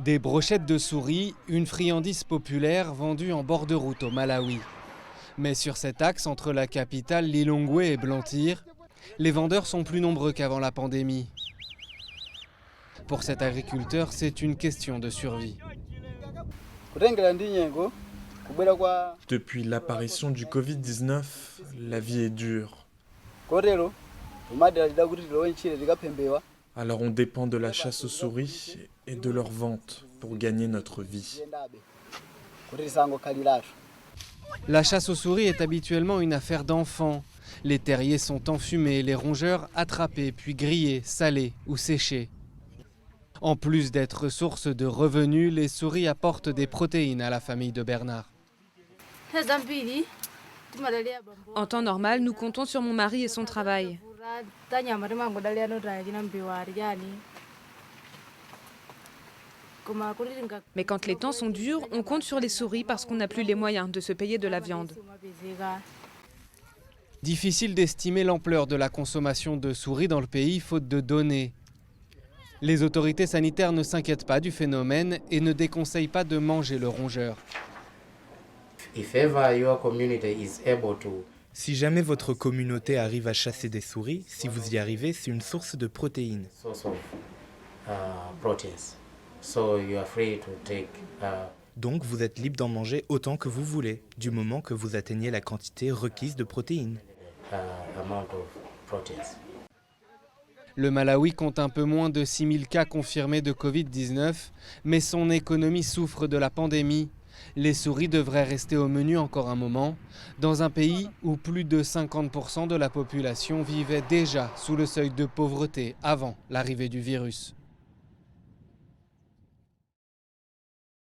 Des brochettes de souris, une friandise populaire vendue en bord de route au Malawi. Mais sur cet axe entre la capitale Lilongwe et Blantyre, les vendeurs sont plus nombreux qu'avant la pandémie. Pour cet agriculteur, c'est une question de survie. Depuis l'apparition du Covid-19, la vie est dure. Alors on dépend de la chasse aux souris et de leur vente pour gagner notre vie. La chasse aux souris est habituellement une affaire d'enfants. Les terriers sont enfumés, les rongeurs attrapés, puis grillés, salés ou séchés. En plus d'être source de revenus, les souris apportent des protéines à la famille de Bernard. En temps normal, nous comptons sur mon mari et son travail. Mais quand les temps sont durs, on compte sur les souris parce qu'on n'a plus les moyens de se payer de la viande. Difficile d'estimer l'ampleur de la consommation de souris dans le pays, faute de données. Les autorités sanitaires ne s'inquiètent pas du phénomène et ne déconseillent pas de manger le rongeur. Si jamais votre communauté arrive à chasser des souris, si vous y arrivez, c'est une source de protéines. Donc vous êtes libre d'en manger autant que vous voulez, du moment que vous atteignez la quantité requise de protéines. Le Malawi compte un peu moins de 6000 cas confirmés de Covid-19, mais son économie souffre de la pandémie. Les souris devraient rester au menu encore un moment, dans un pays où plus de 50% de la population vivait déjà sous le seuil de pauvreté avant l'arrivée du virus.